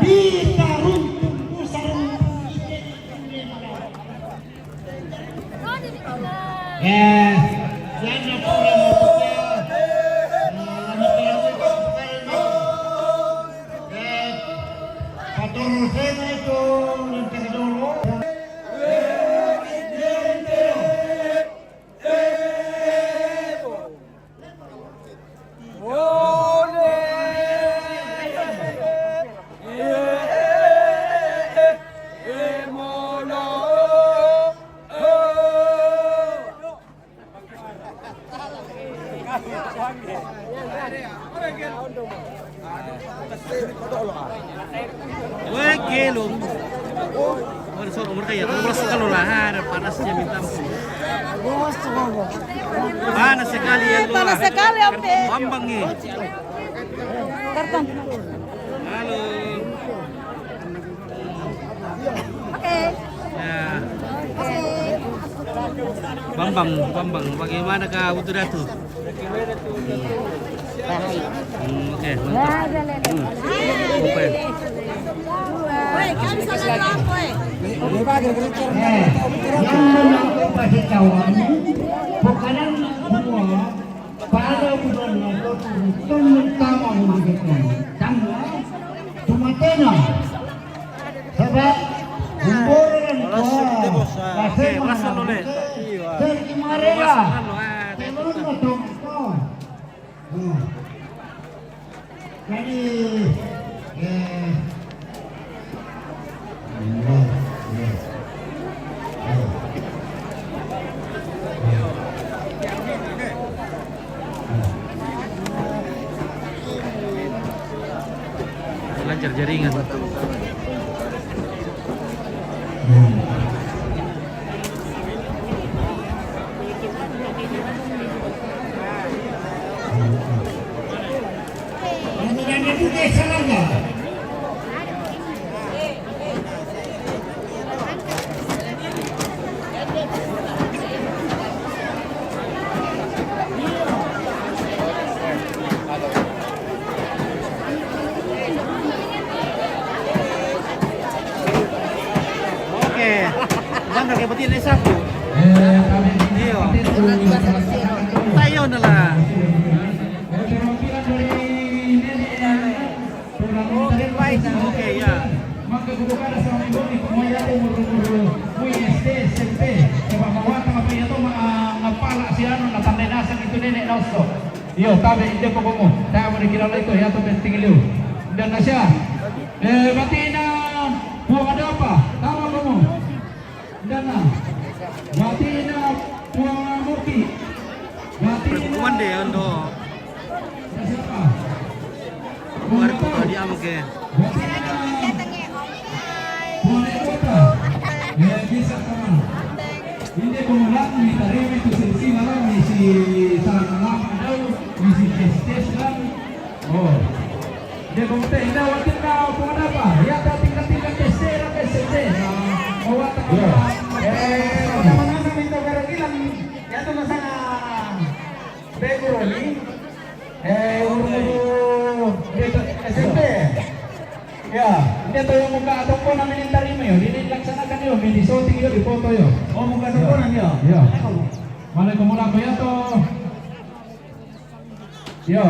Bisa runtuh pusarung yes jangan pura maksudnya itu nanti dulu Weh gelung. Oh, so umur kayak itu merasa kalau lahar panasnya minta ampun. Panas sekali ya. Panas sekali Ombe. Bambang nih. Karton. Halo. Oke. Ya. Bambang, bagaimana Kak Putu Datu? Oke, mantap. Oke. Woi, kan salah apa? yang kasih kawan bukan semua pada bulan itu utama begitu tangga cuma tenang sebab kumpulan Oke, rasa noleh. terkimarela jadi lancar jaringan. yang itu desa lagi. Bangga kayak betina sapu. Iyo. Tayo na lah. Oke ya. Yo, tabi ide ko mo. Tayo mo kilala ito, ya to penting iliw. Dan na siya. Batina, buang ada apa? Tama ko mo. Dan na. Batina, buang muki. Batina. One day ondo. Siapa? Buar ko tadi amo ke. Buang kota. Bisa kaman. Hindi ko mo lang mitarimi to silsila lang si sarang misi testes lang. Oh. Dia kumte ina watin na kung ano pa. Ya tingkat testera ke sete. Awat ka. Naman namin to pero ilang yato na sa Beguro ni. Dito SMP. Ya, dito yung muka atong po na military mo yun. Dinilaksanan yun. Minisoting yun, ipoto yun. O muka atong po na niyo. Ya. Malay ko mula ko yato. Ya.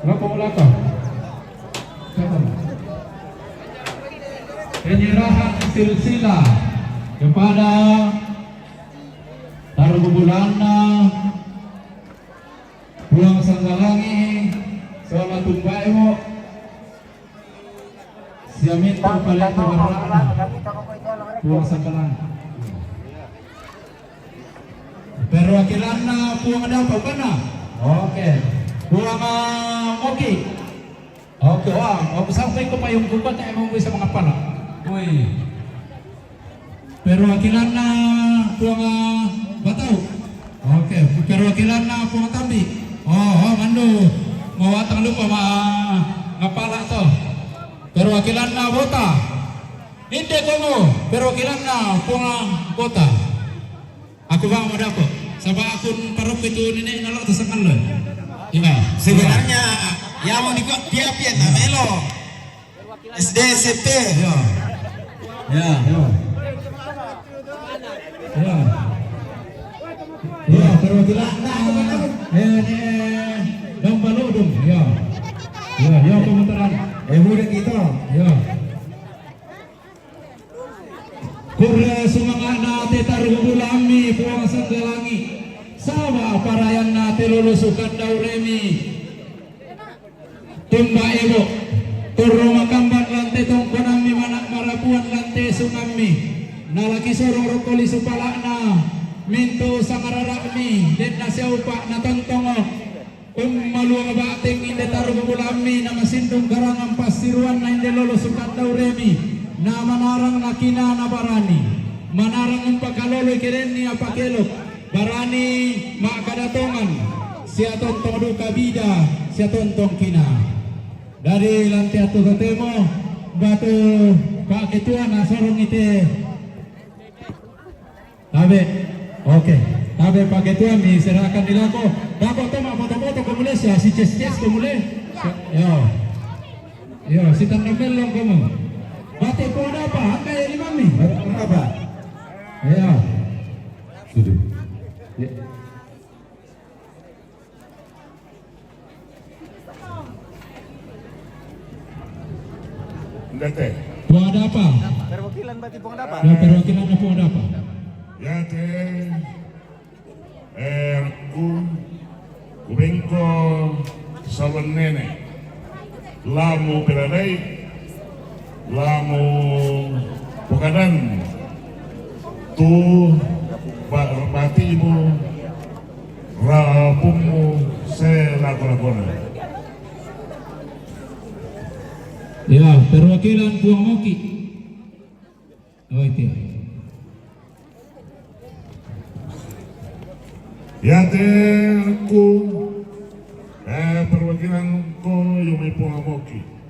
Berapa mula ko? Penyerahan silsila kepada Tarbubulana Pulang Sanggalangi Selamat tumbai mo Siamit paling terberana Pulang Sanggalangi perwakilan Pulang ada apa kana? Oke. Pulang Moki. Oke, wah, sampai ke payung kubat emang bisa mengapa lah. Woi. Perwakilan Pulang Batau. Oke, perwakilan Pulang Tambi. Oh, mandu. Mau watang lupa ngapala to. Perwakilan Bota. Inde komo, perwakilan Pulang Bota. Aku bang mau dapat. Sabah akun parok itu nenek nolak tersekan loh. Iya. Sebenarnya ya mau dia pian melo. SD SFT. Ya. Ya. Ya. Ya. Ya, perwakilan Dambaludung. Ya. Ya, ya pemutaran. Muda kita. Ya. Kurya sumangana te tarugulami puang sanggalangi. Sawa parayan na te lulusukan dauremi. Tumba ebo. Turo makamban lante tongkonami manak marapuan lante sungami. Nalaki sorong rokoli supalakna. Minto sangararami. Den na siaupa na tontongo. Maluang bating inde tarugulami na masindong garangang pasiruan na inde lulusukan dauremi. Na manarang nakina na barani manarang ang pagkaloloy kiren ni apakelok barani makadatongan siya tontong duka bida siya tontong kina dari lantai atu tatemo batu pakituan na sorong ite tabe oke tabe pakituan ni serahkan dilako dapat toma foto-foto kumule siya si ces kumule yo si tandamelong kamu batik po ada apa? Angka yang lima nih. Apa? Ya. Sudah. Ya. Dete. Po ada apa? Perwakilan batik po ada apa? Ya, perwakilan po ada apa? Ya te. Kubengko sawan nene. Lamu beradai. Lamu bukanan tu batimu rapumu selakona. Ya, perwakilan Puang Moki. Oh itu. Ya ku perwakilan ko yumi Puang Moki.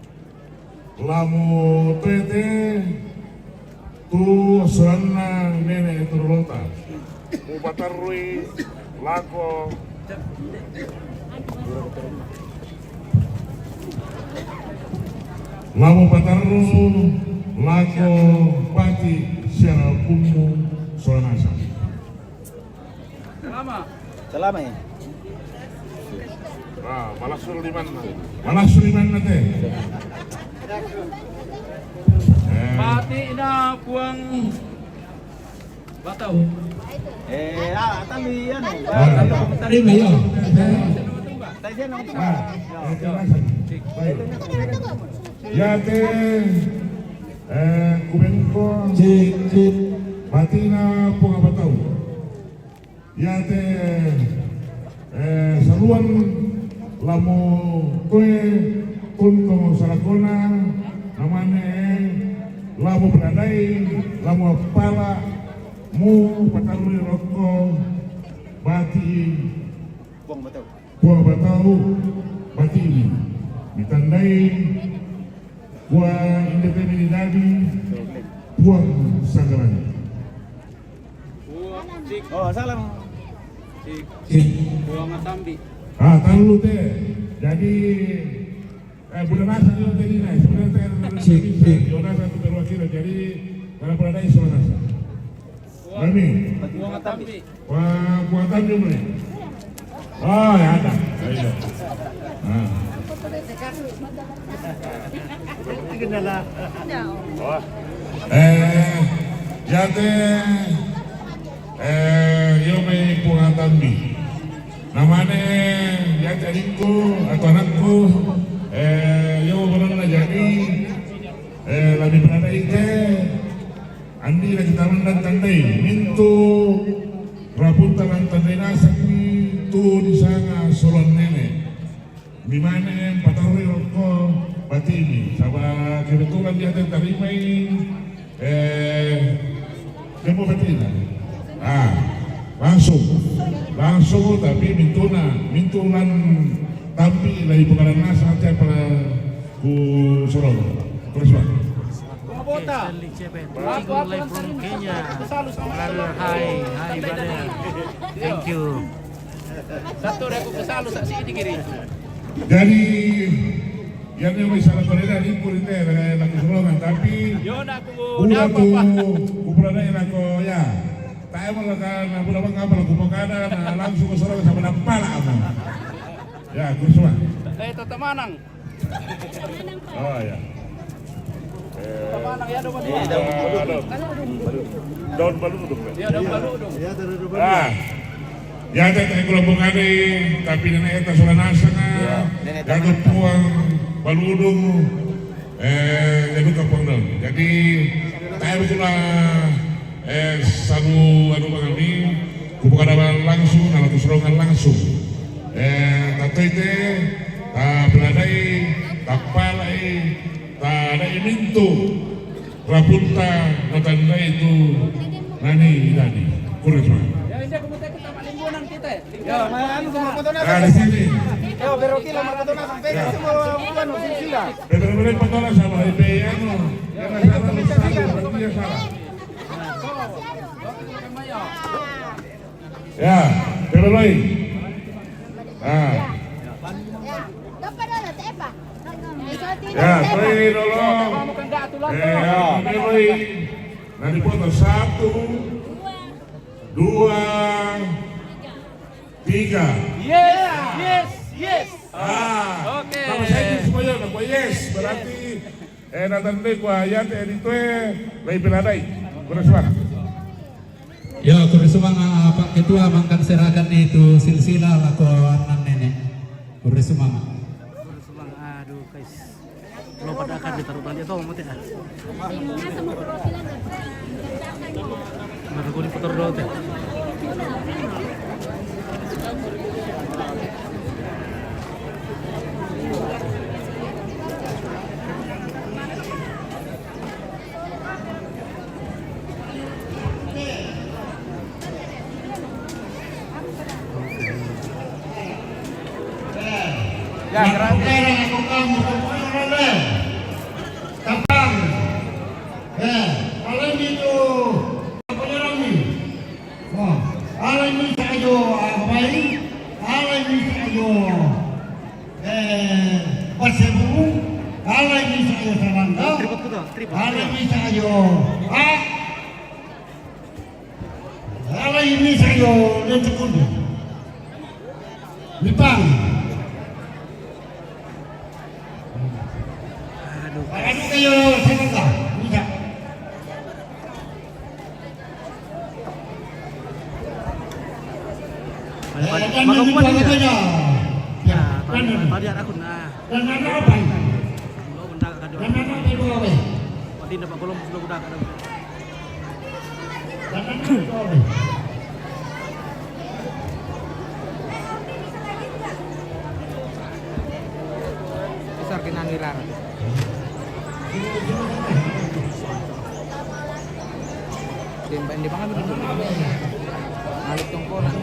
Lamu tete tu sana nene turulota upatarui lako lamu pataru lako pati siara pumu sonasa Selama ya. malah suliman teh Pati na Puang Batau. Tali ano. Terima ya. Tadi nang ya te kubenko Cik. batina Puang Batau ya te saluan lamu kue kunto sarakona namane lamu beradai lamu pala mu patarui roko bati Puang Batau bati ditandai gua independensi Puang Sanggalan. Oh, salam. Puang Atambi. Tahu teh. Jadi bulan nasa itu tadi nih. Sebenarnya Yona satu perwakilan. Jadi para peradai soal nasa. Kami. Puang Atambi. Puang Atambi mana? Oh ya ada. Ayo. Kendala. Oh. Ya teh. Yome Puang Atambi. Namanya ya jadiku atau anakku yo benar jadi lebih berada ike andi lagi taman dan tandai mintu rapunta dan tandai nasaki tu di sana solon nenek di mana patarui rokok batini sama kebetulan dia terima ini demo batina langsung tapi mintunan tapi lagi pengarang nasa aja pada ku Solo terus pak Stanley Chepe, live from Kenya. Brother, hi brother. Thank you. Satu aku kesalu saksi ini kiri. jadi yang may salah ko nila, limpur hindi, Yun ako Una dapat tu pa. kupulana ko ya. Tayo mo lang na bulan nga pala kupakana na langsung kesorong sama nampala mo. Ya, kusuma. Tatamanang. Oh ya. Tatamanang ya daw Daun balu dong. Ya daw balu dong. Ah. Ya tayo kelompok ani tapi nenek eta solanasa nga. Gatot puang baludong jadi kapong dong. Jadi tayo pula satu anu kami bukan langsung alat serongan langsung tato itu beladai tapalai tadai mintu rapunta natandai itu nani kurisma Ya hindi ko kita malimbunan kita. Ya, ano sa mga na. di sini Yo, pero kila mga na sa pera sa mga ano sila. bener-bener patola sama IP anu yang salah dia salah ya pero loy ya loy dolo loy nanti foto 1, 2, 3 Yes. Oke. Nama saya semuanya nama yes berarti natandai ku ayat itu lay peladai. Kurang Ya, kurisuma Pak Ketua mangkan serahkan itu silsilah lakuan nenek. Kurisuma. Aduh guys, lo pada akan ditaruh tadi atau mau tidak? Baru kuning putar dulu teh. Ya, gracias. Tapang. Alam itu apa ni? Oh, alam ini saja baik. Alam ini saja bersebu. Alam ini saja serangga. Alam ini saja alam ini saja lentikun. Lipang. Ano kayo sa mga? Bisa. Magong pa niya. Ya, Tadi aku nah. dan ano apa? Lo benda ka Dan ano kayo ba? Pati na pa kolom sudah udah ka. Dan ano ba? Besar kinangilan. Di bangan begitu. Alik tongkonan.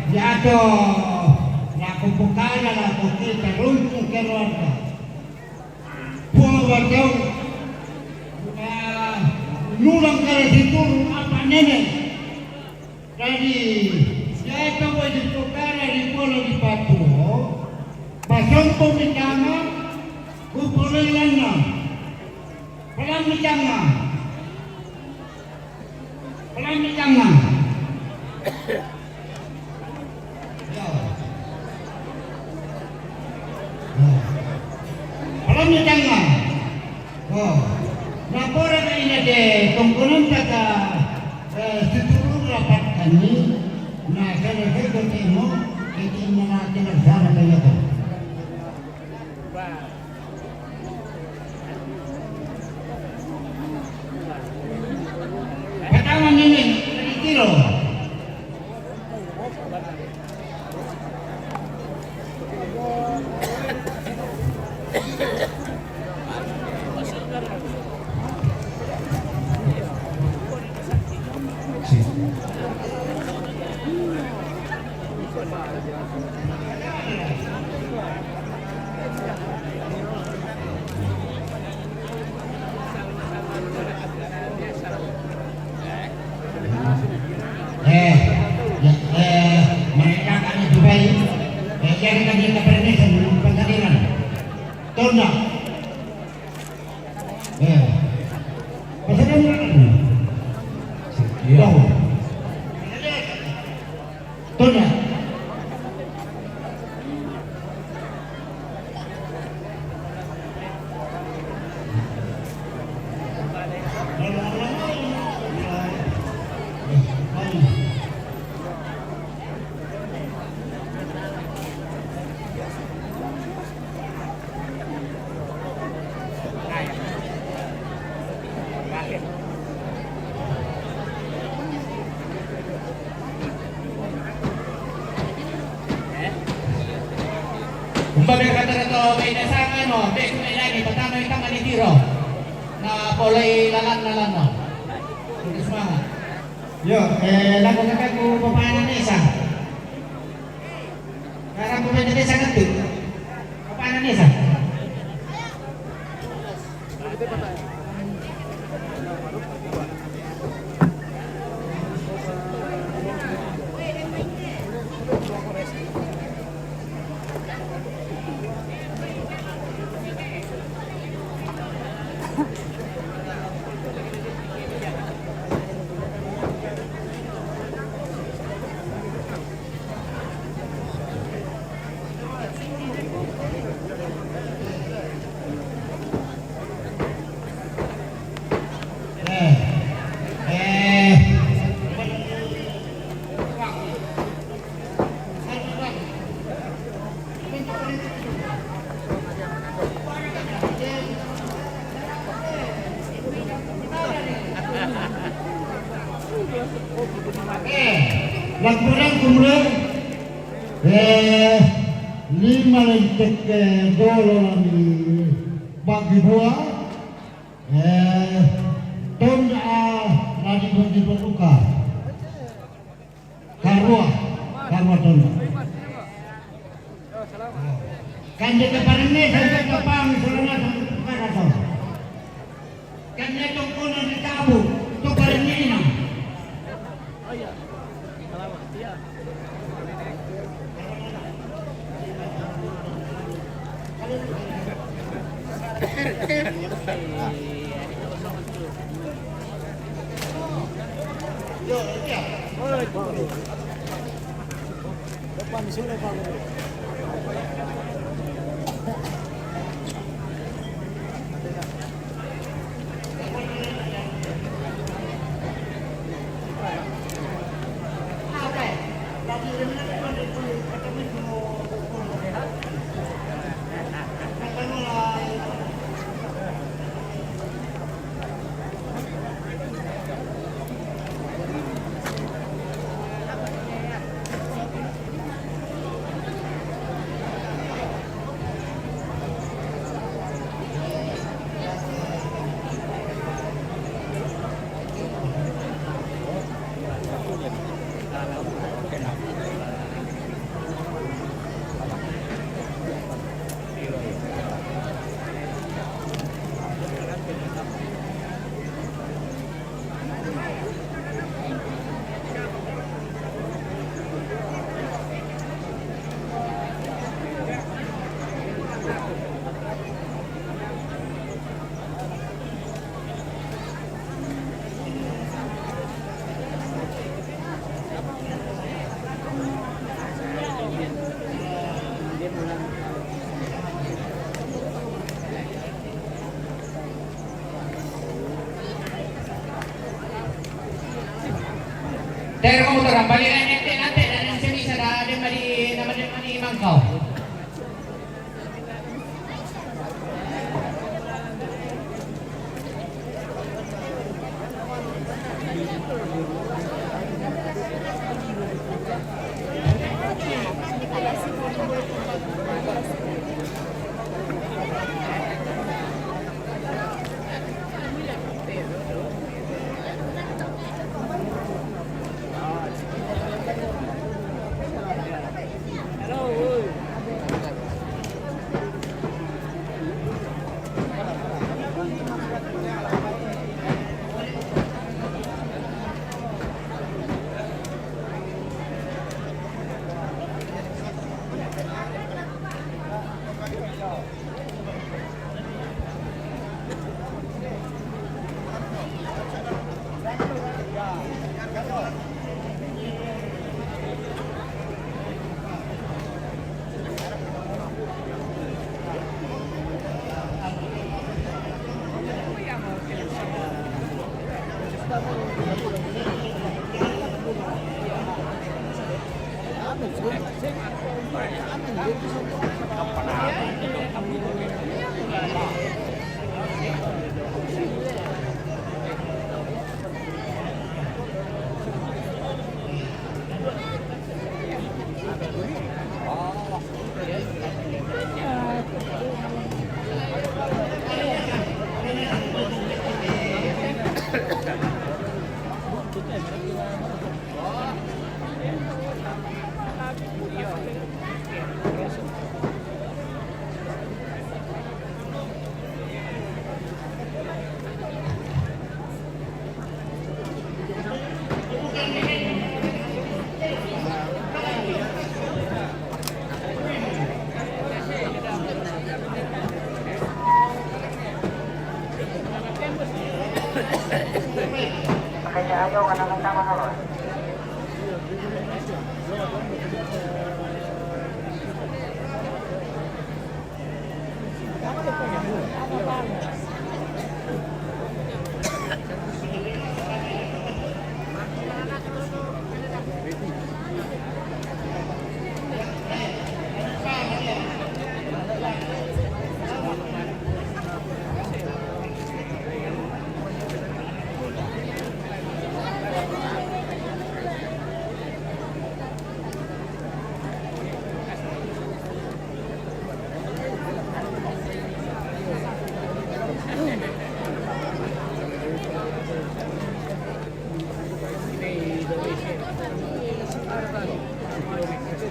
Yato, nakupukana na kukita runtung keluarga. Pulau Warjau, nulang kala situr apa nenek. Jadi, yato wajib pukana di pulau di Papua. Pasang pemicana, kupulilana. Pelamicana. Pelamicana. Alam niyo jangan. Oh, napora na ina de tungkulun kata situlun rapat kami na kalau kita temo kita mengatur bersama dengan itu. Manitiro. Mereka akan Dubai, yang tadi kepernisan belum pengadilan. Tunda. Pasal mana? Iya. Tunda. Kumbaga kata to may nasangan no, dek may lagi patama yung Manitiro na polay lalan no. Hindi semangat. Yo, lagu kakak ku papanan desa. Sekarang ku menjadi sangat tuh. Papanan desa. Laporan kemudian 5 lentek dolar di bagi buah ton lagi bertukar karwa ton kan dia keparengnya sampai kapang selama tukar atau kan dia tongkonan ditabung tukarnya ini. Dari komputer, balik nanti dan bisa ada di mangkau.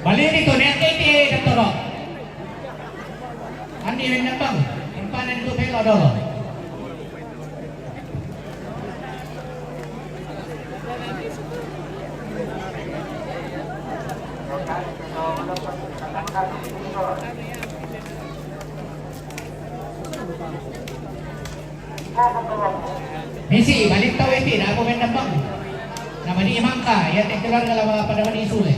Balik itu net ini dokter. Andi menembang, impanan itu belok dulu. Misi balik tahu ini, aku menembang. Nama ni Mangka, ya keluar dalam pada mana isu le.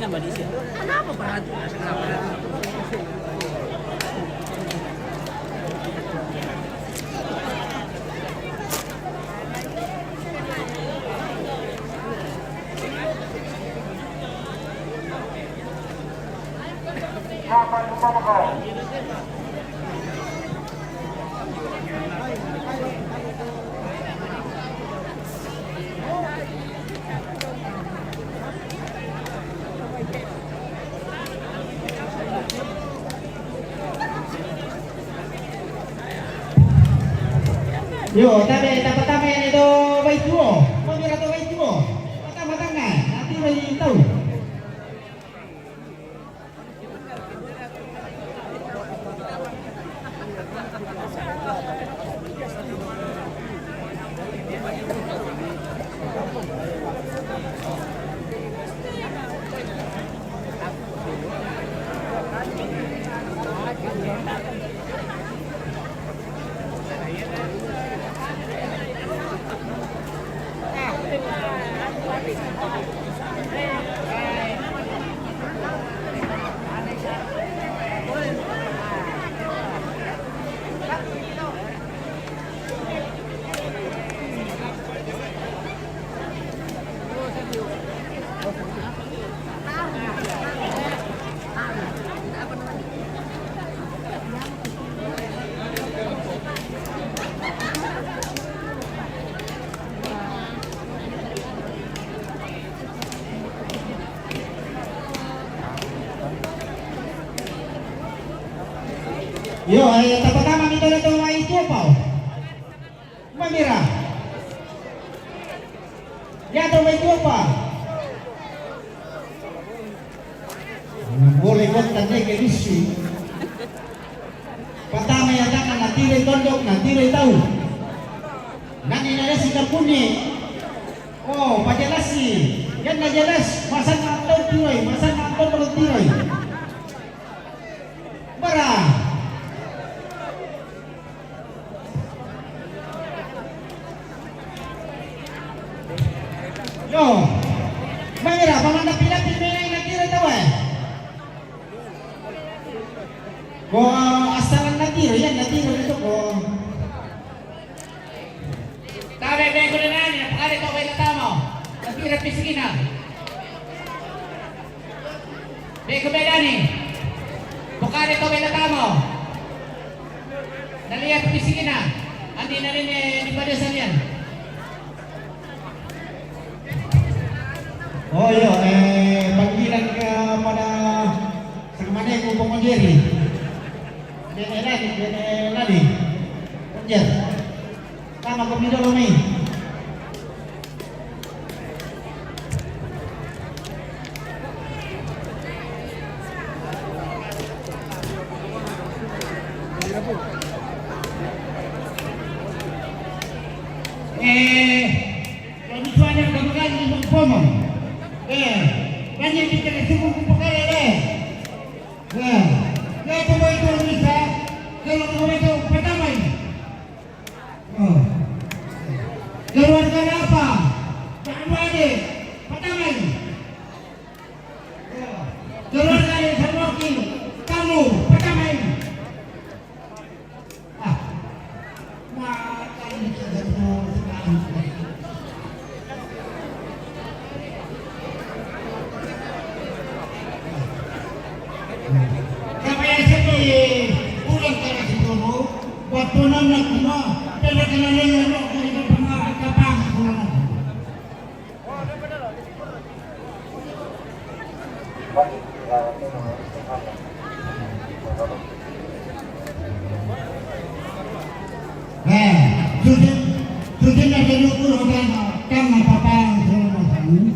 Kenapa berat? Yo, tapi pertama yang itu baik dua, mobil atau baik dua, matang-matang kan, nanti baik tahu. Yo, pertama kita itu main apa? Mamira. Ya tuh main apa? Boleh kok tadi ke isu. Pertama yang jangan nanti le tondok nanti le tahu. Nanti ada sikap kuning. Oh, pakai nasi. Kan nggak jelas. Masa nonton tirai, masa nonton perut tirai. Barang. Yo, Mamira, pamanda pila pimena inakira tahu. Kung asalan natiro, yan, natiro dito ko. Tabi, bego na nani, napakali ito kayo natamo. Nagkirap pisikina. Bego ba nani? Bukali ito kayo natamo. Naliyat pisikina. Andi na rin di padasan yan. Oh yo, panggilan ka pada sa kamane ko pumagiri. Dene lagi. Penjer. Tama ko dulu nih. Kalau misalnya gambaran di Bogor, banyak kita kasih buku perkara deh. Itu bisa kalau itu pertama ini. Keluarga apa? Pak Wade, pertama ini. Keluarga yang Samoki, kamu pertama ini. Maka ini sudah sekali. Kaya sedih, pulang ke situ, waktu nak kuma, tidak kena lelok dari pengarah kapang pulang. Sudah nak diukur orang kama papang semua kami.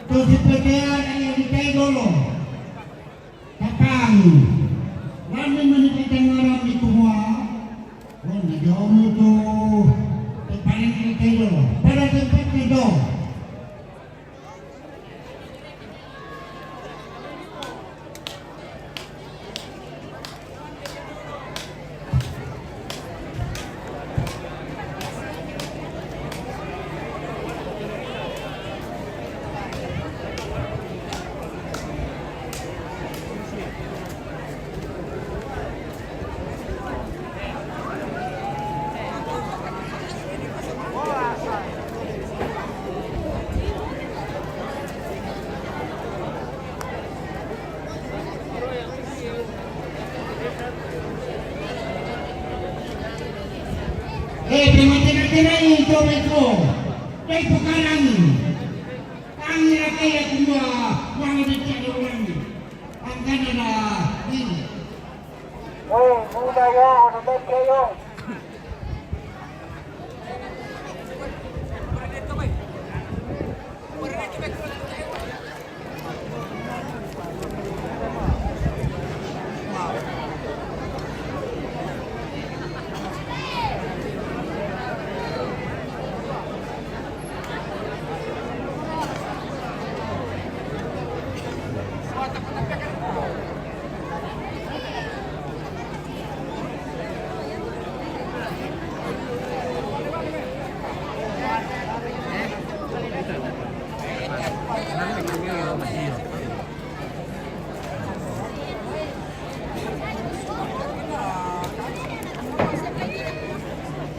Tu sepedahan yang dikai dulu. Kapang, kami menikmati orang di semua. Wah, jauh tu, paling dikai dulu. Pada tempat itu. Terima kasih coba itu. Dari sekarang, kami rakyat semua yang dicari orang ini. Akan ada ini. Muda yo, nonton kayo.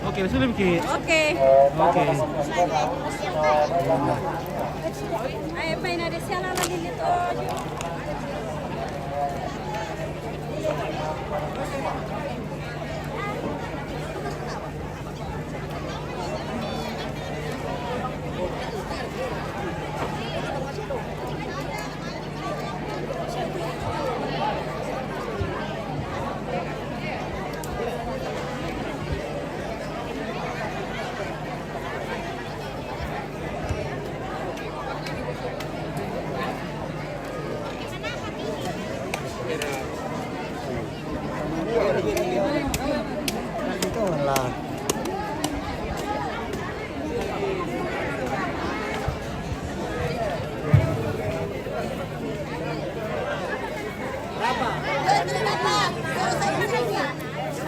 Oke, sudah bikin. Oke. Oke. Ay, main ada siapa lagi dito?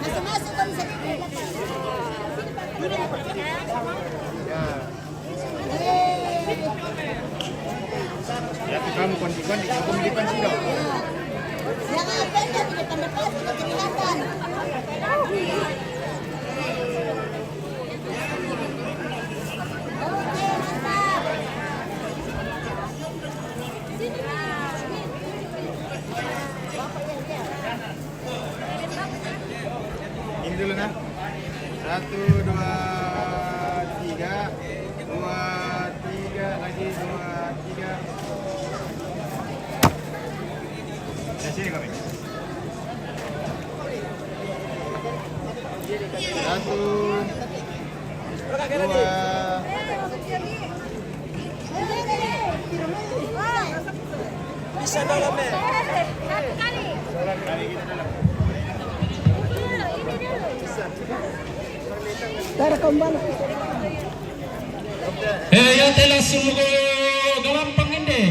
Masuk-masuk kami sa Ya, kamu kondi-kondi, kamu di depan sini dong. Jangan apa-apa, kita tambah Satu, dua, tiga. Dua, tiga. Lagi, dua, tiga. Sini kami. Satu, dua. Bisa dalam ya? Satu kali. Ya telah sulugo galampang hindi.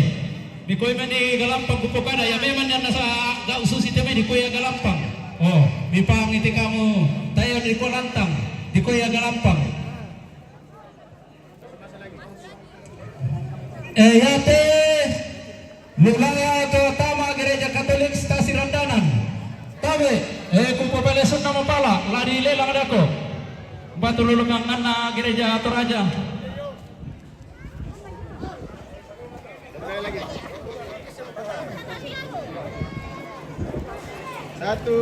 Di koy man di galampang kupukada ya memang yan nasa gaususi teme di koy galampang. Oh, di pangiti kamu tayo di ko lantang di koy galampang. Yate lulaya ke tama gereja Katolik stasi Randanan. Tabe kupapelesun nama pala ladi lelang dako. Batu lulungan na gereja Toraja. Lagi. Satu,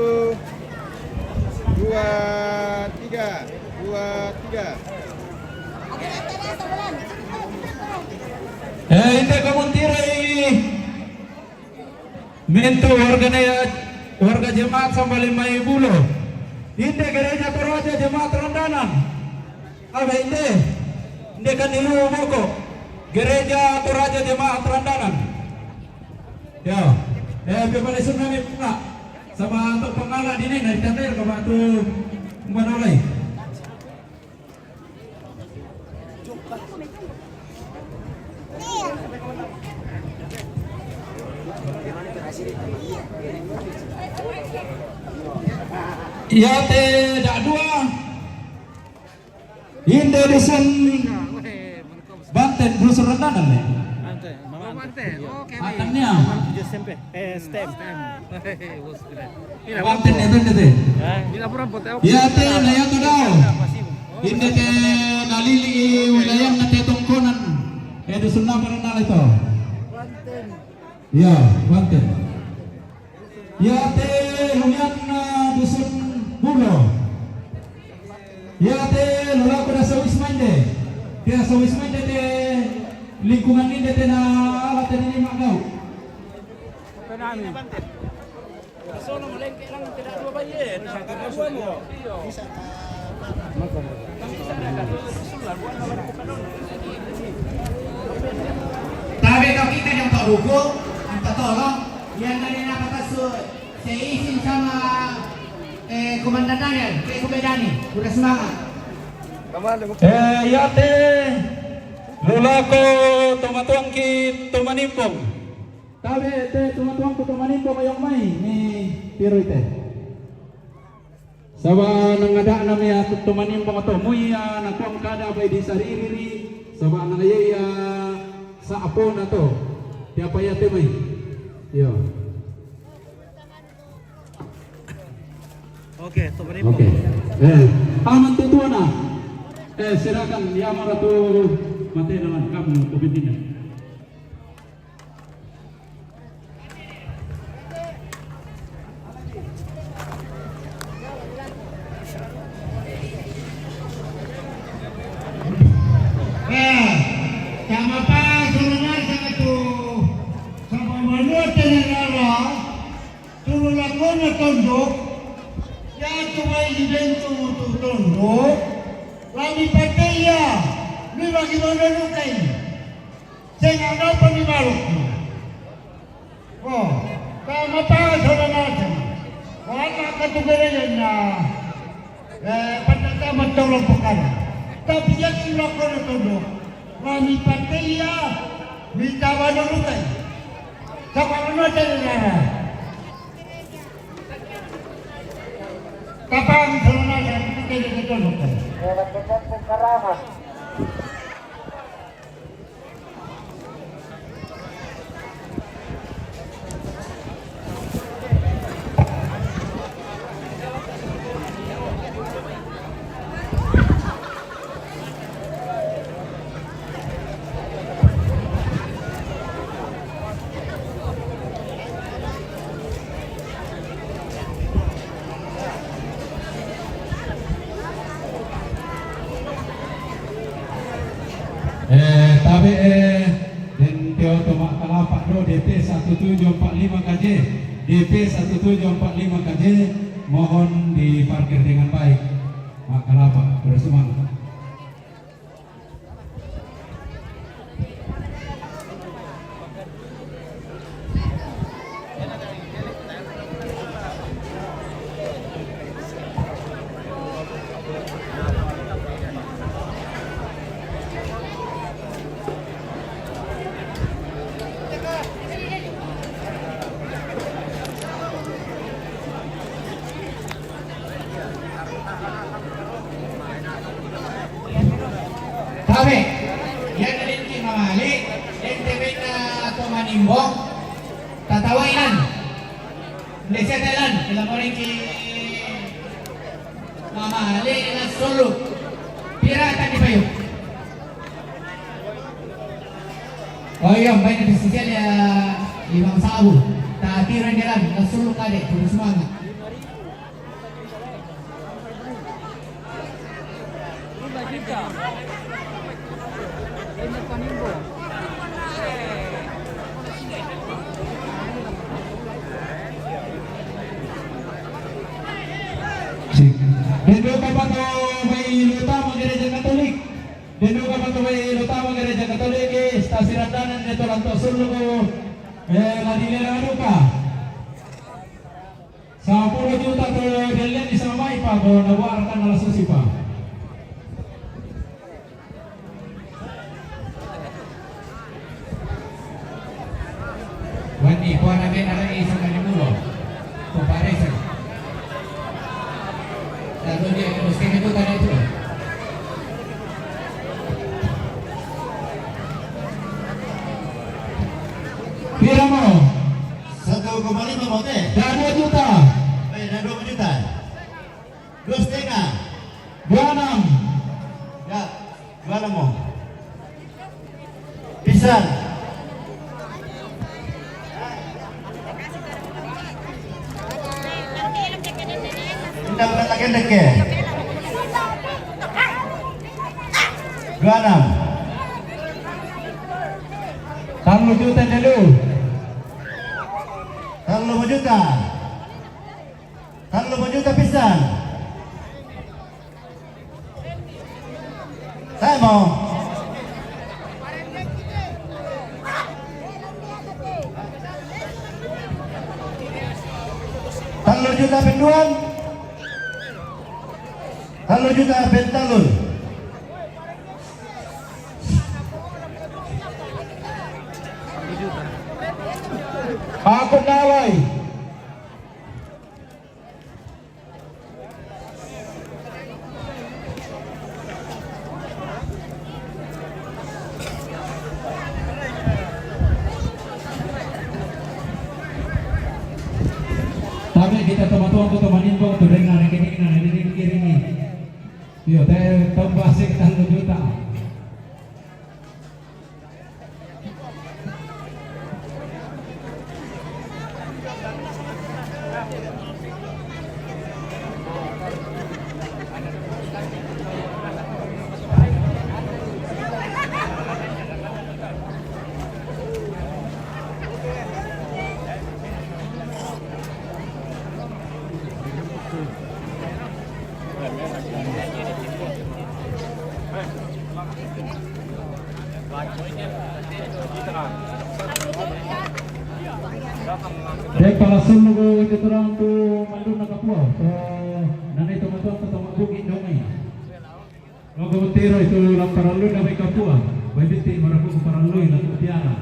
dua, tiga. Dua, tiga. Hindi kamuntiray minto warga jemaat Sambali Maybulo. Hindi gereja Toraja jemaat Randanan. Hindi kan nilumo ko. Gereja Toraja jemaat Randanan. Ya, pipalisun namin pula sama untuk pengalat ini dari tandir ke batu manolay. Ya tidak dua. Hindi dusun Banten dusun Randanan nih. Atannya. Banten itu. Ya teh naya tu daw. Hindi te nalili wilayah na te tungkonan. Dusun na Randanan itu. Ya, Banten. Ya teh lumian dusun Bulo. Ya teh lula ko sa Wismande. Kaya sa Wismande te lingkungan ini te na alat ini magaw. Tapi kalau kita yang tak dukung, yang tak tolong, yang dari apa saya izin sama komandan Daniel, Medani, udah semangat. Ya teh lula ko tumatuang ki tumanimpong. Tabe teh tumatuang ko tumanimpong ayong may ni Piroy teh. Sawa nangada nami at tumanimpong ato muya nakuang kada bay di sariri sawa nangayaya sa apo na to. Tiapa ya teh may. Yo. Oke, tumanimpong. Oke. Aman tutuan na. Silakan ya maratu mati dengan kamu pembintinya. Sama pa surunan sama tu sama manusia tenara turulakan na tunduk ya cuma izin tu tunduk lagi pakai ya ni bagaimana lukai saya nggak dapat di balok oh sama pa surunan sama wala katugaran na patata matulog perkara tapi yang turulakan na tunduk Mami patia, minta wadon lukai. Kapal mana tenara? Kapal sana saya kita lukai. 1745 KJ. DP 1745 KJ mohon diparkir dengan baik. Pak Kalapa, bersemangat. Sabi, yan na rin kimamali, entebin na tumanimbong, tatawainan. Hindi siya talan, ilan mo rin ki mamali, ilan solo. Pirata di ba yun? O yun, baik na disisya niya limang sabu. Tatiran niya lang, ilan solo ka di, puro semangat. Dendo Kapato may Lutama Gereja Katolik. Dendo Kapato may Lutama Gereja Katolik stasi Radanan nito lang to sulugo Madilera Anuka. 10 juta to delen isamay pa ko nawarkan na susi pa. Wani, kuha namin na lang isang kanimulo. Comparison. Lalu dia mesti itu kan itu. Pira mo? 1,5 mo teh. Dan 2 juta. Dan 2 juta. 2,5. 26. Ya, gimana mo? Pisang. Tidak pernah lagi deke. 26. 3 juta dulu. 35 juta. 35 juta pisang. Saya mau. 30 juta penduan. 30 juta pentalun. Aku nawai. Tapi kita teman-teman tuh temanin kok tuh dengar ini kiri ini. Yo, teh tambah sih 30 juta. Dek palasun mo ito terang tu mandu na kapua. So nanay tumato sa tumabugin dongay. Logo tiro itu lang paralo na may kapua. Pwede marapo ko paralo na tutiana.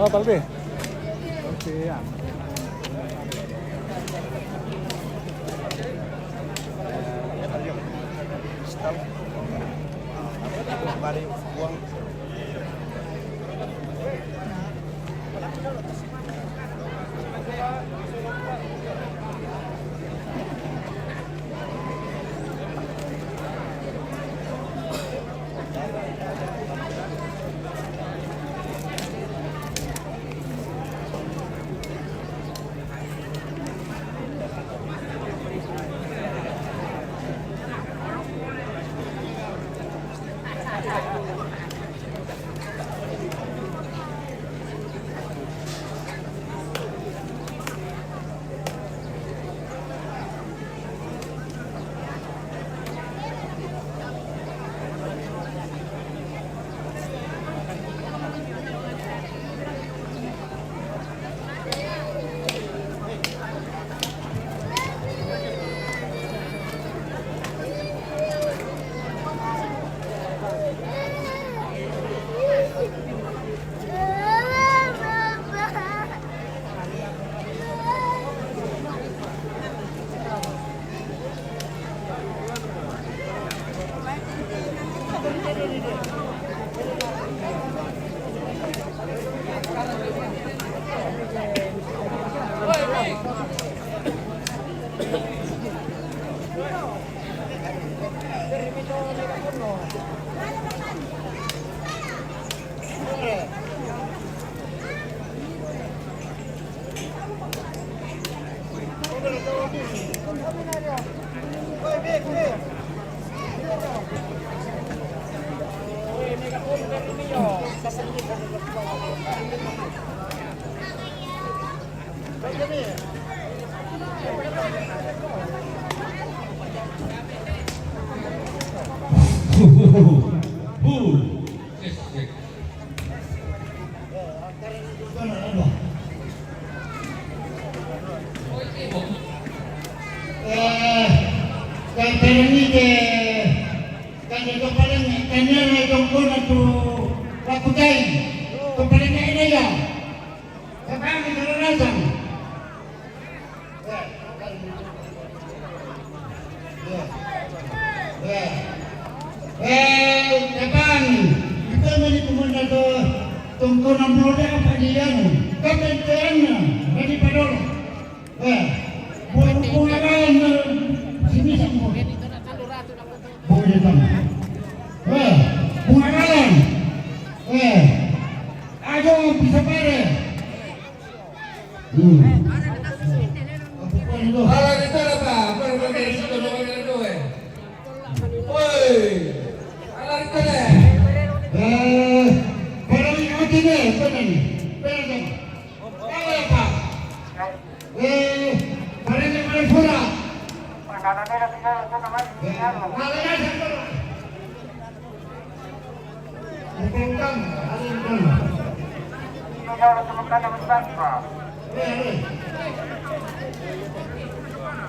Oh, Palbe. Oke, ya.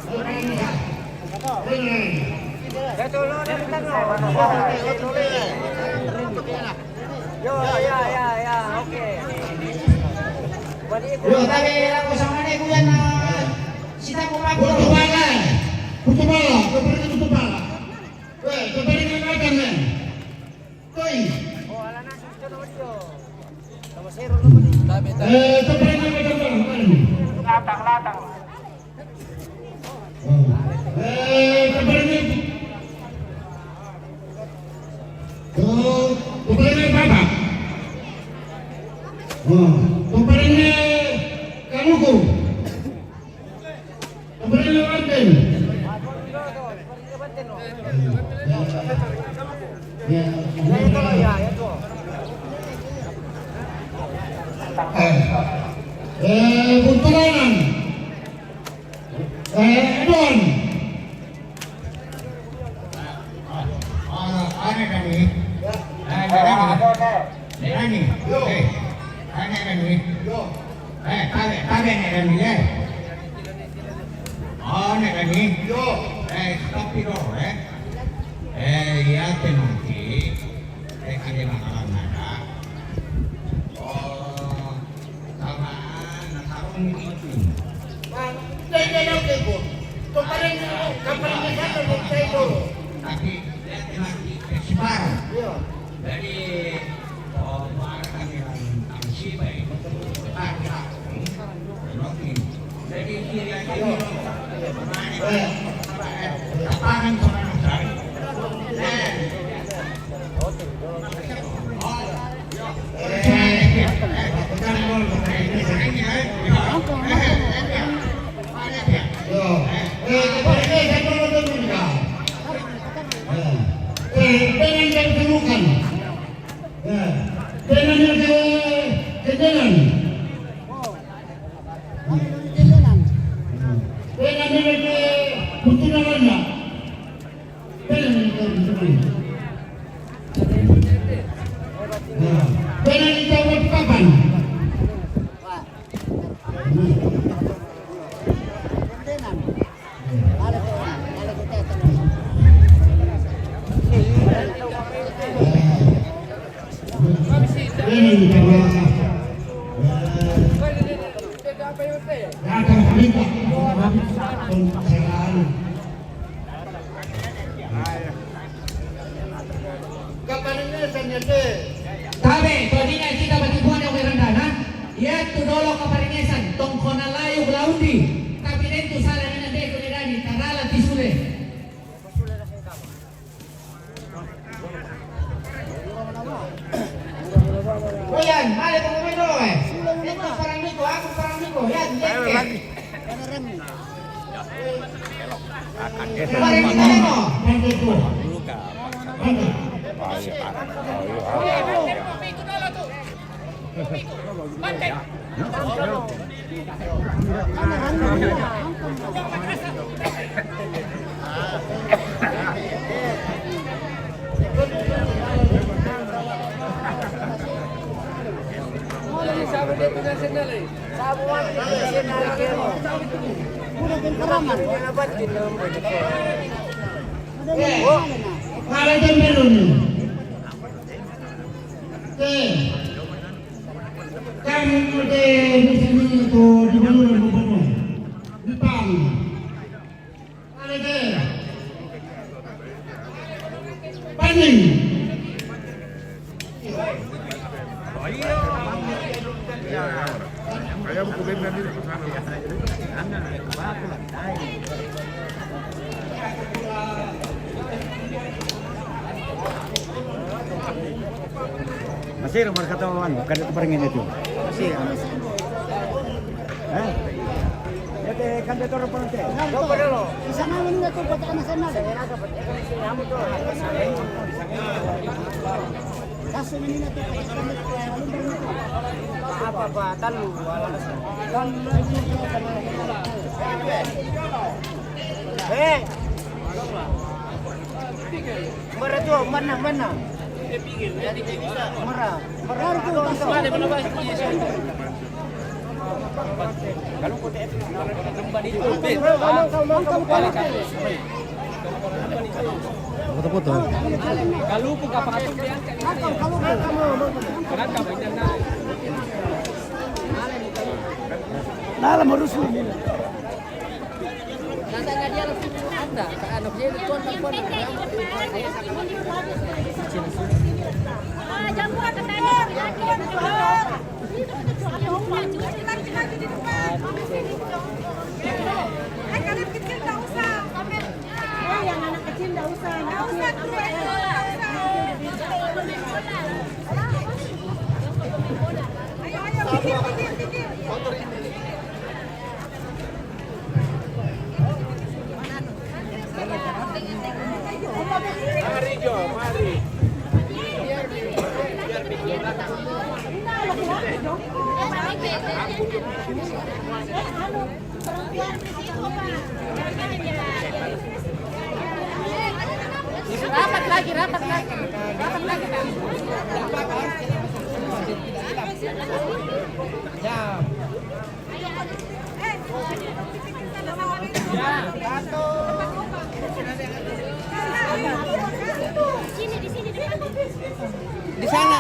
Yo, tapi aku sama nih kuyan sita ko pa Puto bala. Puto bala. Kapag puto bala. Kapag nangyakan na. Toy. Kapag nangyakan na. Latang. Kapag baba. Kapag kanuko. Kapag wanten. Buntulanan. Edon. Ano kami? Nani? Ano kami? Kami na kami eh. Ano kami? Stop ito yate nanti kami nakalangaga. Nakaroon itu. Tapi nanti sebar. Dari kami ang sibay. Jadi kiri lagi. Tapanan ko na ng sari. Tabe, tadinya kita batibuan yang merendana, ya tu dolo kaparingesan, tongkona layu belaundi, tapi itu salah ni nanti ko ni dani, tarala tisule. Kuyan, mali pengumuman dulu Itu parang niko, aku parang niko, ya, Parang niko mo. Kamu di sini itu di mana di Pang. Ada deh. Paning. Kaya mo kulit na dito sa Masih nomor katawan, bukan itu paringin itu. Masih. Ete kandidato pa nte. No, pero Isa namin nga ito pati nasional. Kaso nila ito Apa ba? Talu, wala na sa. Mara mana? Mara. Foto-foto. Dalam harus ini. Yang anak kecil nggak usah. Rapat lagi. Di sana.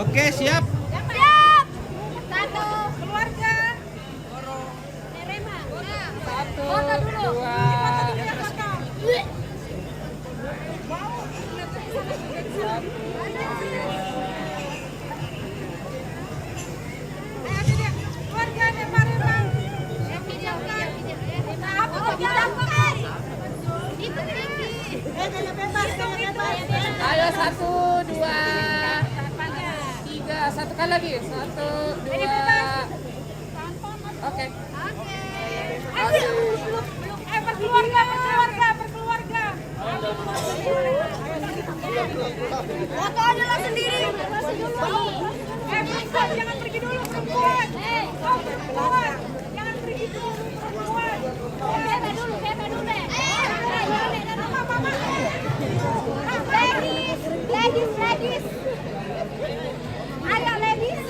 Oke, siap. Siap. Satu. Keluarga. Nerema. Satu. Foto dulu. Ayo 1, 2, 3, satu kali lagi 1, 2, oke. Berkeluarga. Foto aja lah sendiri. Perempuan, jangan pergi dulu perempuan. Perempuan, jangan pergi dulu perempuan. Beba dulu. Ladies. Ayo ladies.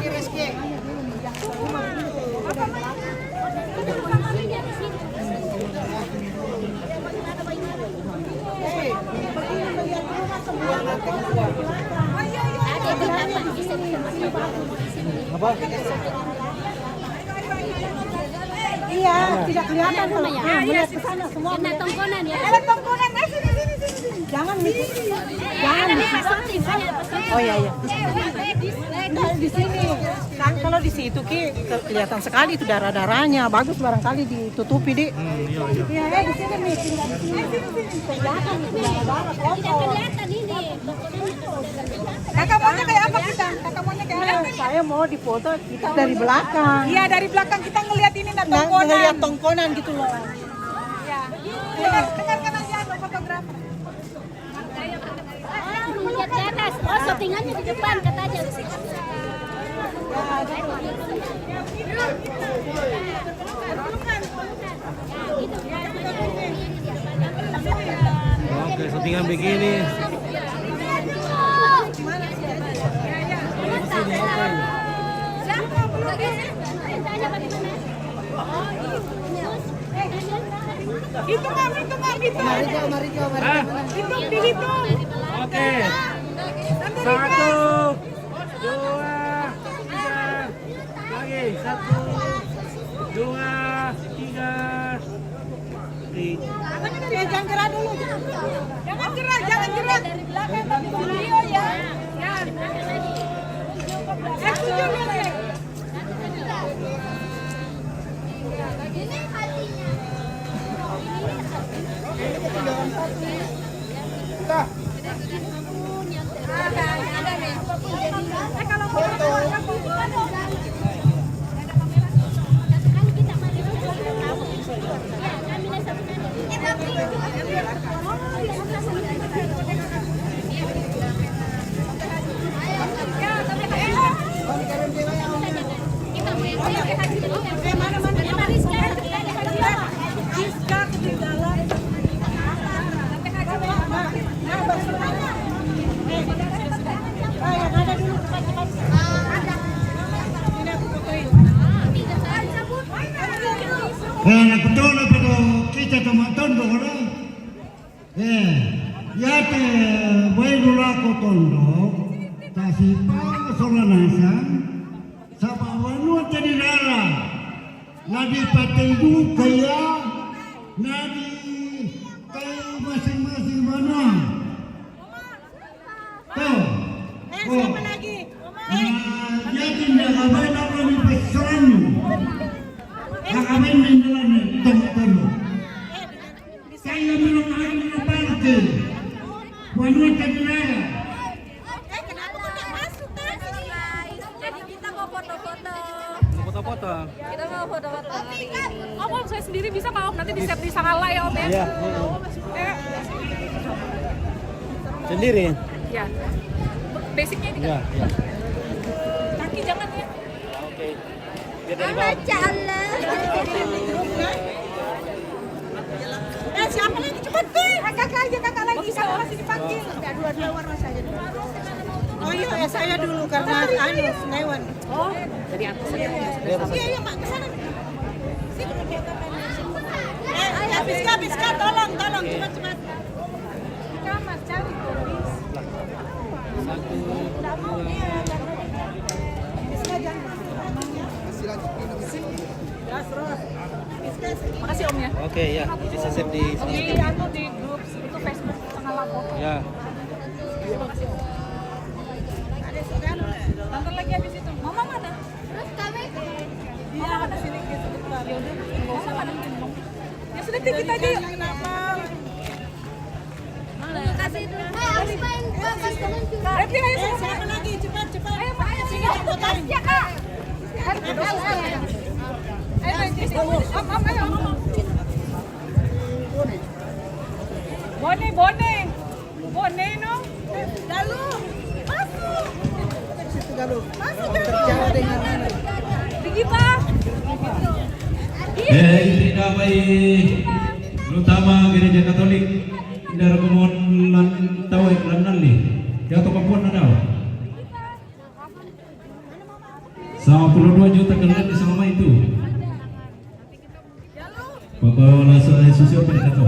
Rizky. Apa? Iya, tidak kelihatan kalau melihat ke sana semua. Kena tongkonan ya. Tongkonan, sini. Jangan Oh iya. Di sini. Kan kalau di situ kelihatan sekali itu darah-darahnya. Bagus barangkali ditutupi, Dik. Iya, di sini nih, tinggal di sini. Kelihatan itu darah-darah kotor. Tidak kelihatan ini. Kakak maunya kayak apa kita? Saya mau difoto kita dari belakang. Iya, dari belakang kita ngelihat ini tongkonan. Ngelihat tongkonan gitu loh. Iya. Dengarkan aja fotografer. Lihat ke atas. Oh, syutingannya di depan katanya. Oke, syutingan begini. Itu nggak. Dihitung. Oke. 1, 2, 3. Lagi 1, 2, 3. Jangan gerak dulu. Jangan gerak. Dari belakang tapi video ya. Setuju lihat. Ini hatinya. Karena betul pada kita tondo kan? Ya te bayi aku tondo, tapi pa solanasan, sama wanu jadi nara, nadi pataidu kaya, nadi kaya masing-masing mana? Tuh, Siapa lagi? ya tidak kabar apa ni pesanmu. Kami menjalan tondo. Saya belum ada parkir. Wanita terlarang. Kenapa kok nggak masuk tadi? Jadi kita mau foto-foto. Foto-foto. Kita mau foto-foto hari ini. Om, saya sendiri bisa Pak Om, nanti di save di Sangala ya Om ya? Iya. Sendiri. Ya. Basicnya ini Ya, kan? ya. Kaki jangan ya. Oke. Biar dari bawah. Siapa lagi? Cepat deh. Kakak lagi. Kakak masih dipanggil. Udah dua-dua warna saja dulu. Oh iya, saya dulu karena Senewan. Oh, dari atas aja. Iya, Mak, kesana. Sini. Biska, tolong, cepat. Kamar cari tulis. Makasih Om ya. Oke, ya. Bisa save di Di sini. di grup itu Facebook Sangala foto. Ya. Makasih Om. Nonton lagi habis itu. Mama mana? Terus kami Mama mana sini gitu. Ya udah. Mama mana? Ya sudah kita aja yuk. kasih dulu. Harus main bagus teman juga. Berarti ayo sama. Siapa lagi? Cepat. Ayo Pak, ayo sini. Ya kak. Ayo sini. Om, ayo. Bone no. Lalu. Masuk. Galuh. Digita. Istri damai utama gereja Katolik Indara Kumon lan Tawai lan Nali. Jatuh Papuan ada. Sama 22 juta kendaraan sama itu. Bapak langsung susu pada kata.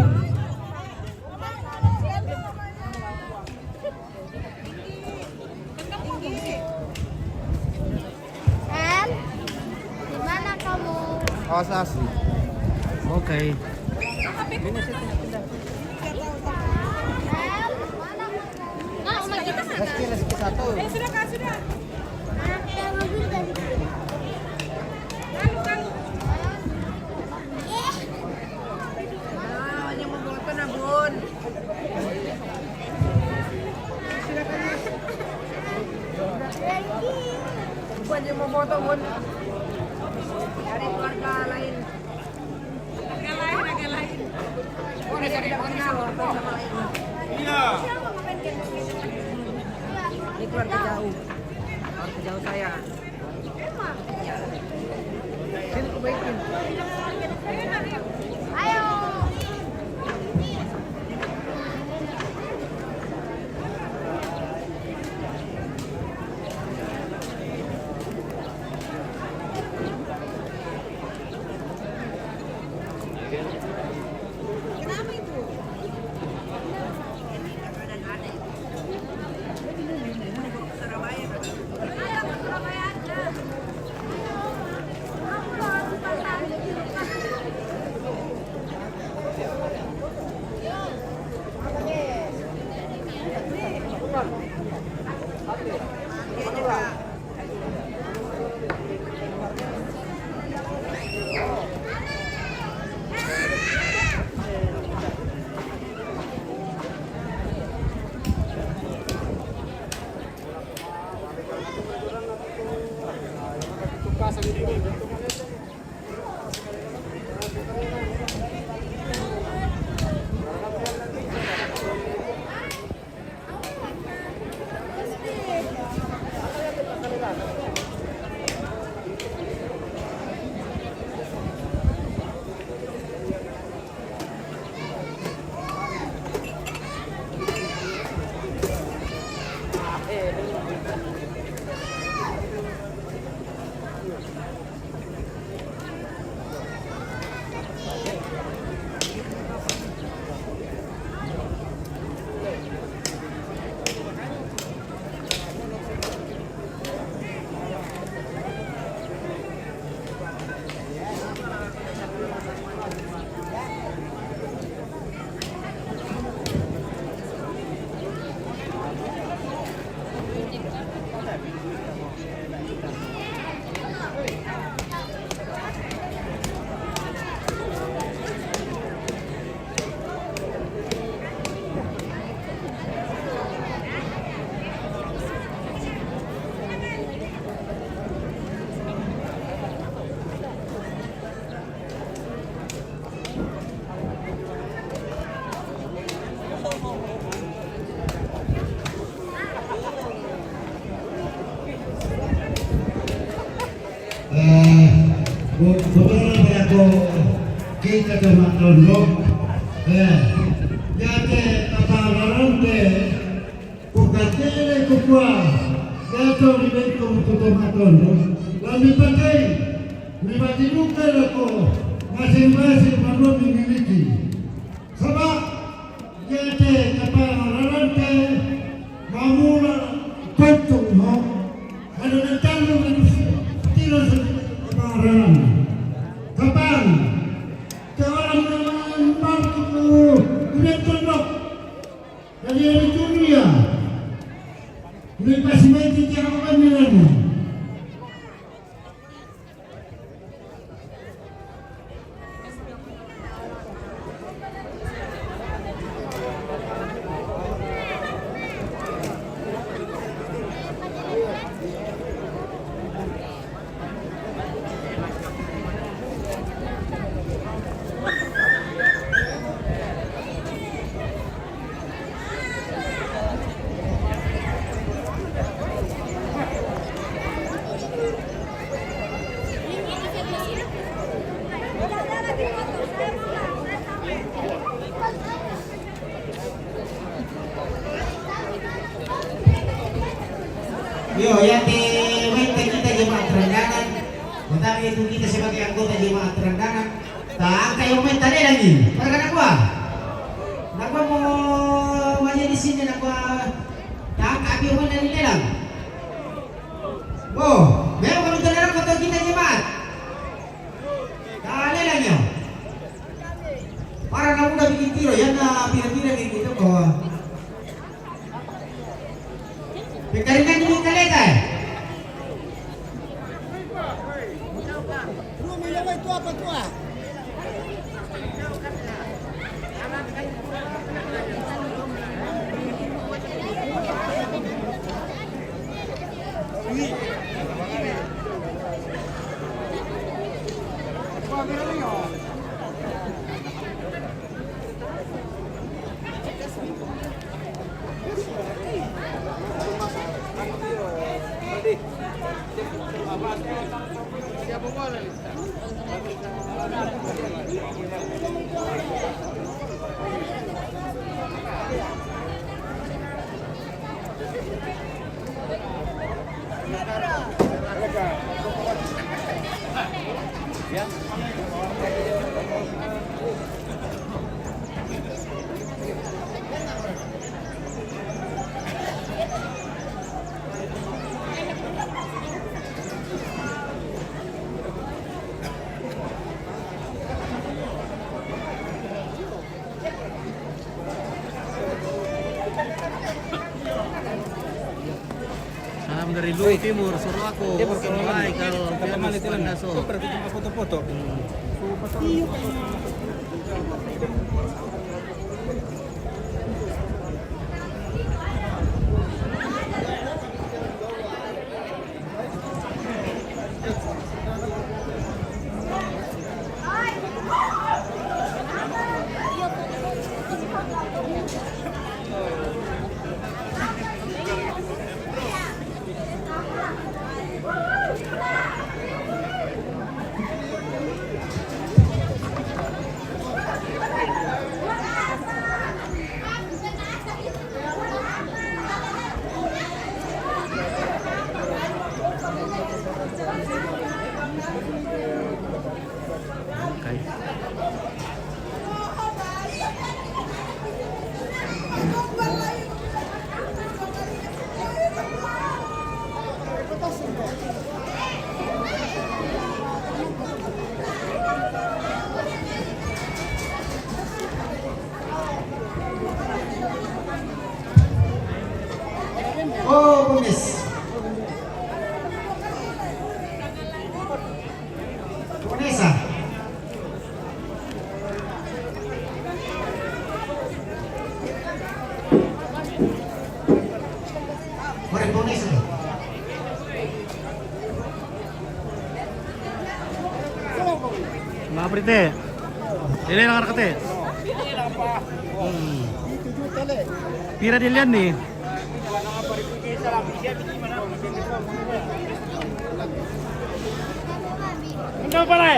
Em, gimana kamu? Awas asli. Oke. Em, mana? Nah, sama kita mana? Rezeki satu. Sudah Kak, sudah. Ada mobil tadi. Lalu. Yang membawa penabun. Bukan yang mau foto, Bun. Dari keluarga lain. Agak lain. Oh, dari kenal sama lain. Ini keluarga jauh. betul aku kita cuma tunduk. Jadi kapalaran ke pukatele kukua gato ribet tutup tunduk. Lalu pakai pribadi luka aku masing-masing malu memiliki. Sebab jadi kapalaran ke mamula tutup mau ada tanda tidak kapalaran. Kapan? Seorang memang kulit tunduk dari dunia. Lepas mati jangan menilainya. Yo, yang kita jemaat Terendangan, tetapi itu kita sebagai anggota jemaat Terendangan, tak kayak main tadi lagi. Karena nak mau maju di sini nak tak kaki orang dari dalam. Oh, memang kalau terdapat foto kita jemaat, tak lagi. Para kamu udah bikin tiro, ya na pira-pira gitu kok. Pekaringan ini kalian. Rumah itu apa tuh? Salam dari Luwu Timur, suruh aku. Hai kalau Anda so. Foto-foto. Oh, Bundes. Vanessa. Korek Vanessa. Mga prite. Dili lang kate. Pira dilian nih. Anda pare.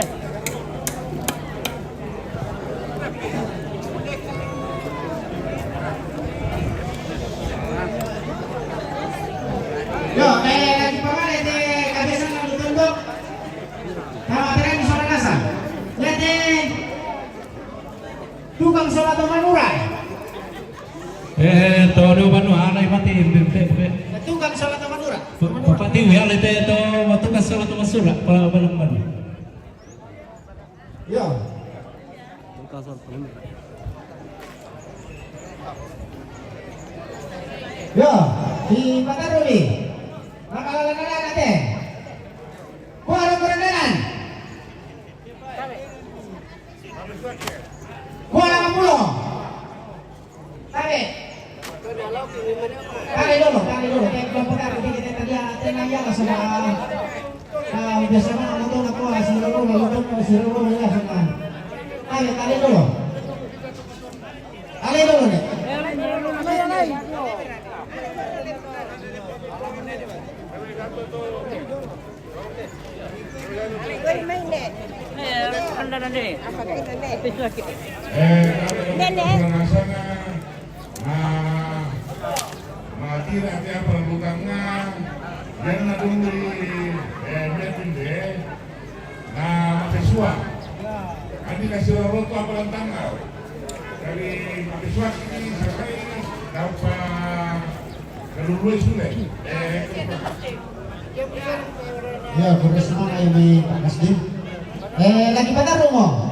Yo, lagi pamane de kabisan ng tutundok. Tama tira ni Sora Nasa. Lihat tukang sholat manura. Todo manu alay mati Tukang sholat manura. Bupati ya lete to matukas salat masura para balang man. Yo. Yo, di Pataruli. Makalala natin. Kuara Korandanan. Kuala Kapulo. Tabe. Kali dulu. Kayak kelompok kita tadi tenang ya sama. Biasa mana nonton aku seluruh ya sama. Kali dulu. Kali dulu nih. Makira tiap perlutangnya yang nadungri pinde na mapeswa adi kasih roto apa tanggal dari mapeswa ini sampai dapat kedua sudah Ya, beres semua kayak may Pak Kasdim. Lagi pada rumah.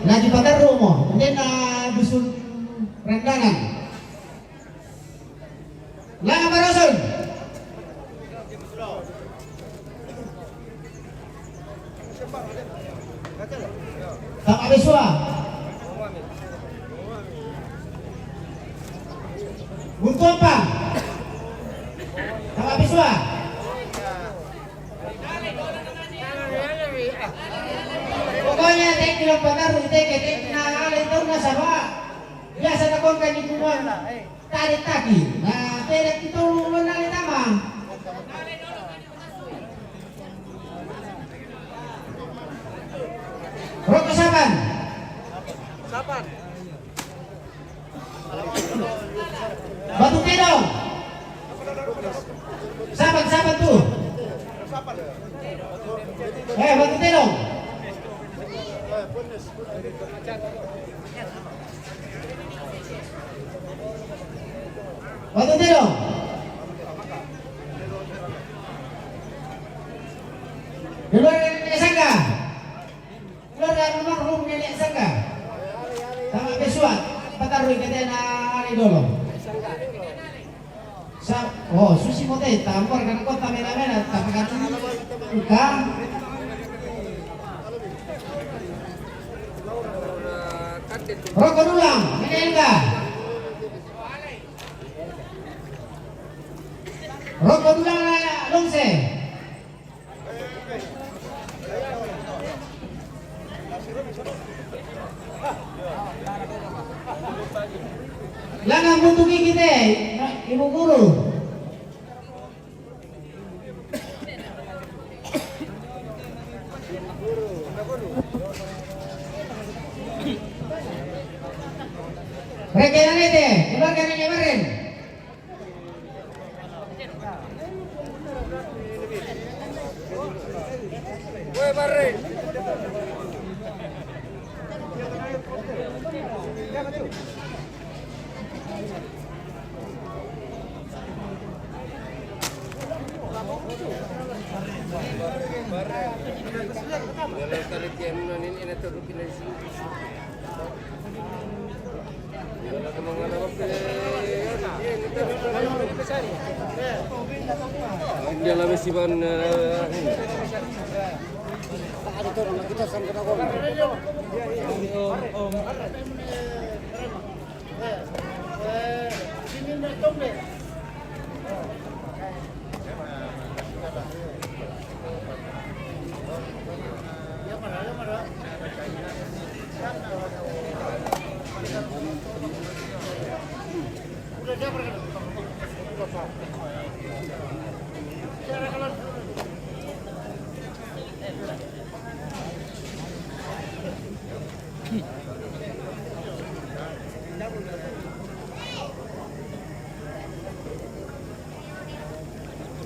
Lagi pada rumah, kemudian dusun Rendangan. Lama Rasul. Tak habis suah. Untuk apa? Tak habis suah. Pokoknya tek di Lompatar tek na alin tahu na sama. Biasa na kon kan ibu mo tarik kaki. Nah, terek itu menali tama. Rokok saban. Batu Tidong. Saban tuh. Batu Tidong. Batu Tidong. Di luar Nenek Sangga. Keluar dari almarhum Nenek Sangga. Sama Pesuat. Patarui katanya hari dulu. Oh, susi mote tampar karena kota mena-mena tapi kan bukan. Rokok ulang, ini enggak. Rokok ulang longse. Lanang butuh kita, ibu guru. Rekenan itu, keluarga yang kemarin. Kalau tarik yang ini tuh Dia lah mesiban ada turun kita sampai nak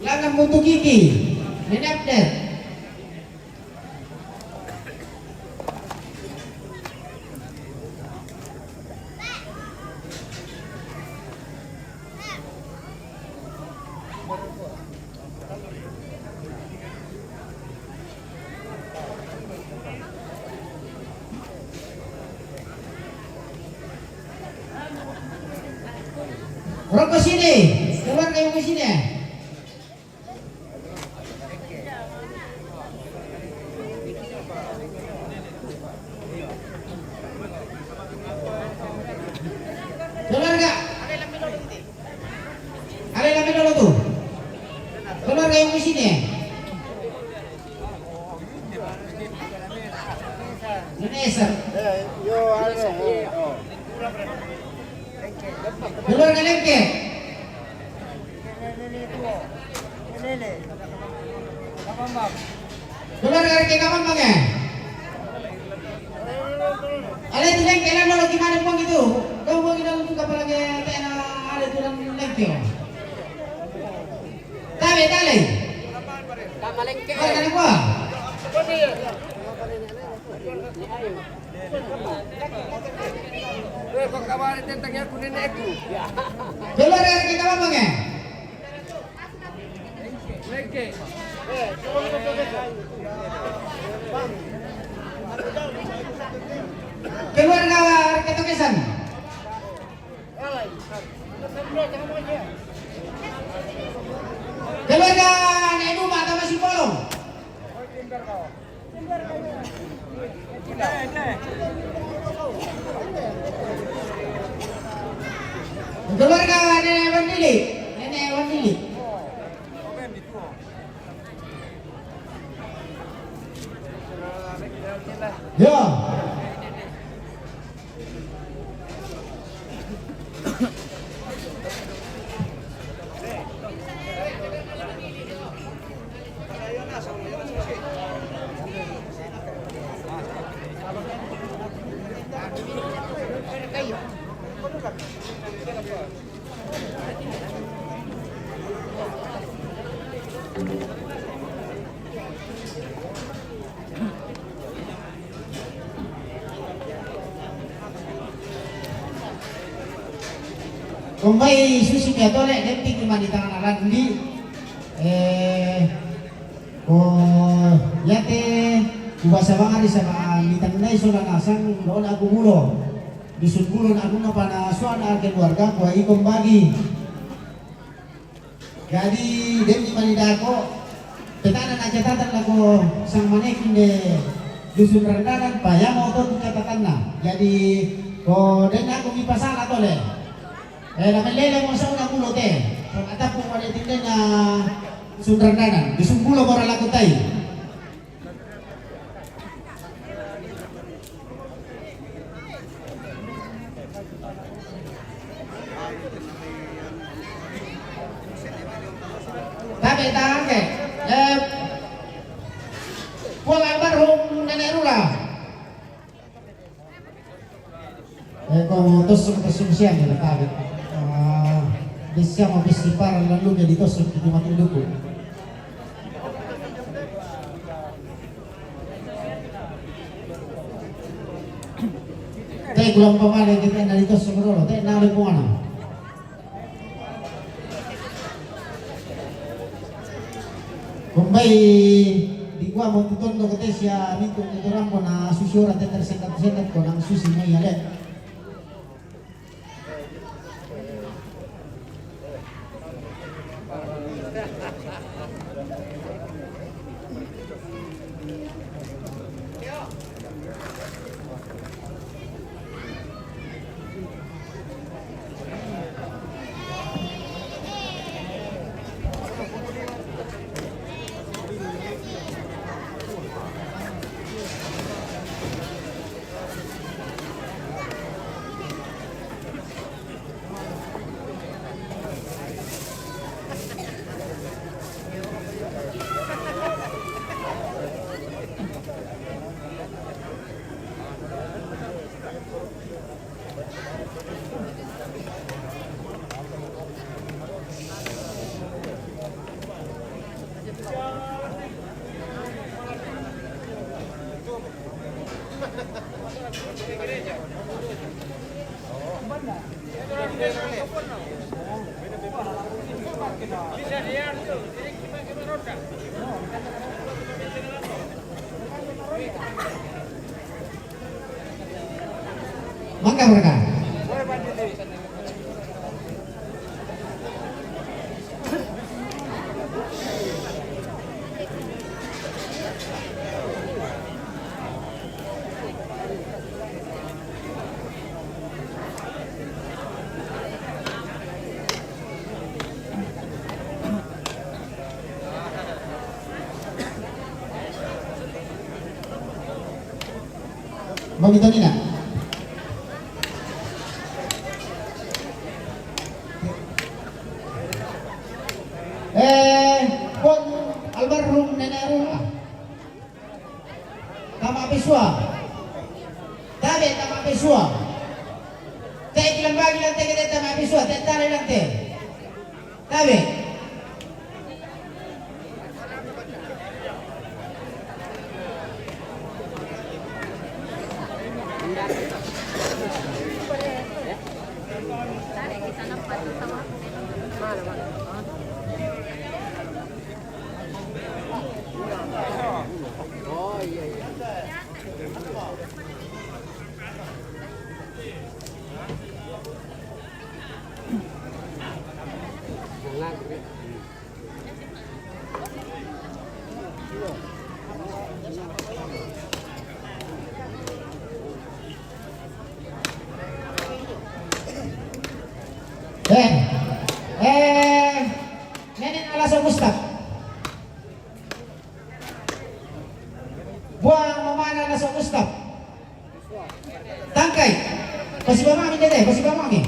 Langan butuh gigi, ini update. Rokok sini, keluar kayu ke sini. Keluar enggak? Ada yang ambil dulu tuh. Keluar kayu ke sini. Ini eser. Keluar ke lengket. Keluar ke kapan bang ya? Ada itu lengket lah kalau gimana bang itu? Kau mau kita untuk apa lagi? Ada itu lengket. Tahu tak lagi? Tak lengket. Mana gua? Keluar dari kita apa bang? Keluar dari kita kesan. Keluar dari rumah atau masih bolong? Keluarga Nenek Wandili, Nenek Wandili. Ya. Kumbai susi niya to le depti kumani tangan aran di yate kubasa bangari sa mitang so na nasang doon ako mulo bisun ako na panasuan na keluarga ko ay kumbagi jadi depti manida ko petanan na catatan ako sang manekin de dusun rendanan payamo to catatan na jadi ko den ako mipasala to le nakalele mo sa unang mulo te. So atap kung manitindan na sundrananan. Bisong mulo mo rala ko tayo. Tapi tangan ke. Pulang barhong nenek rula. Kung tusok siya nila tabi. Bisa mabisiparan lalu jadi tosok di mati duku. Teh gulang pamane kita dari tosok dulu. Teh nari puana. Kumbai di gua mau tutun do kete sia mintu tuturan ko na susyura teh tersendat ko nang susi mai ale. Mangga mereka. Begitu nih nak. Pun almarhum Nenek Arula Tama Pesua Tabe Tama Pesua Teh ilang bagi lang teh kita Tama Pesua Teh tali lang teh Tabe Nenek Alasan Mustaq buang memana Alasan Mustaq tangkai pasti bamami dede pasti bamami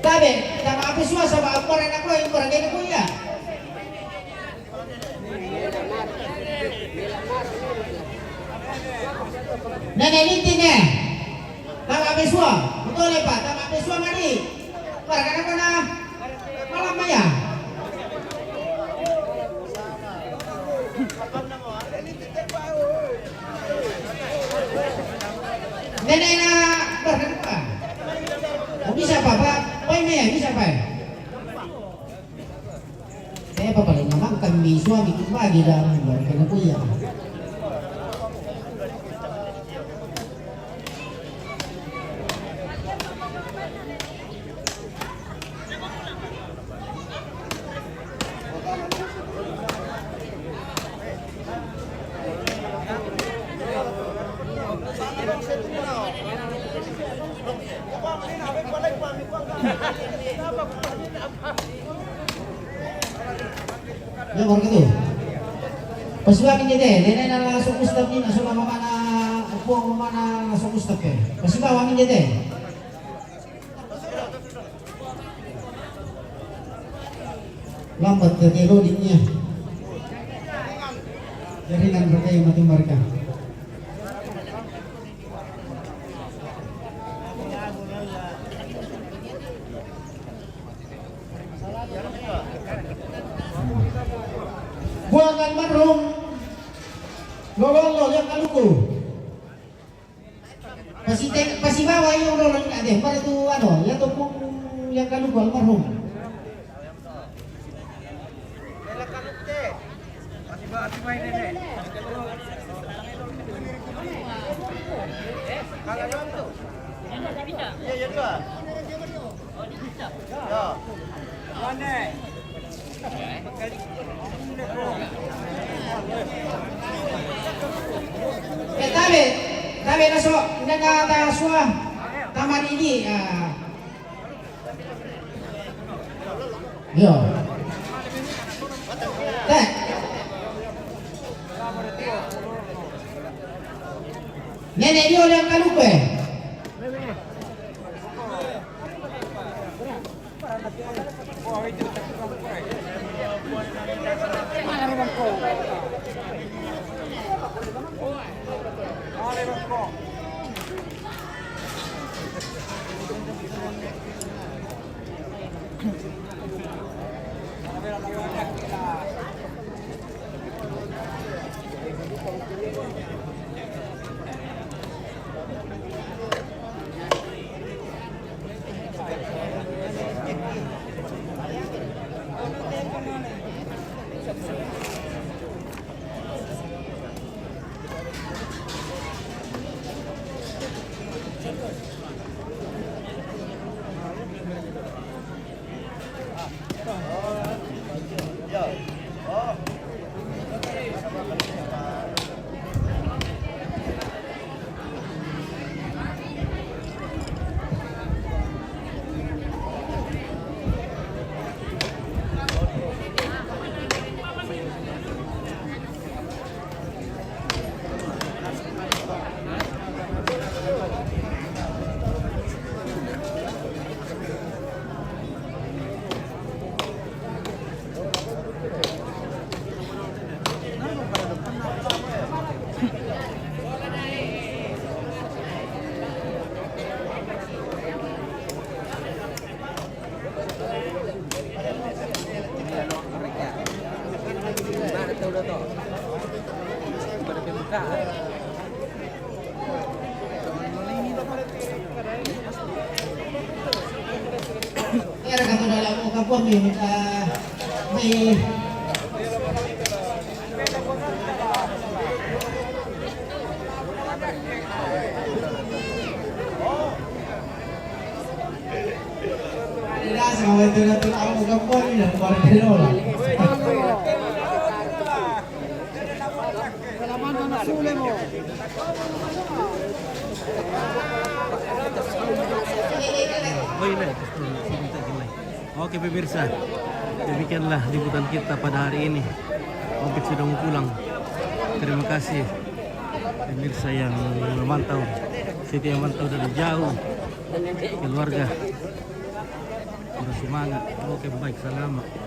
tabe Tama Pesua sama orang aku yang orang ini punya Nenek lintinnya Tama Pesua betul ya Pak Tama Pesua mari warga mana malam maya nenek na warga apa bisa Pak Poin maya bisa Pak saya apa paling memang kami suami kembali dalam warga aku ya ya warga tu pasukan ini deh nenek na langsung ustad ni langsung mana upo mana langsung ustad ke pasukan ini deh lambat ke loadingnya jaringan mereka yang mati mereka buangan marhum lololo yang kaluku pasti bawa yung lololo yang ada pada tu ano yang tu pun yang kaluku almarhum tabe naso nagata suwa taman ini yo teh nenek dia yang kalupe Kaya ka to dalam mo kapwa may sama itu nanti kamu kapwa ini dan Barcelona. Oh ini, oke pemirsa, demikianlah liputan kita pada hari ini. Opik sudah mau pulang. Terima kasih pemirsa yang memantau, setia yang memantau dari jauh, keluarga, bersemangat. Oke baik, selamat.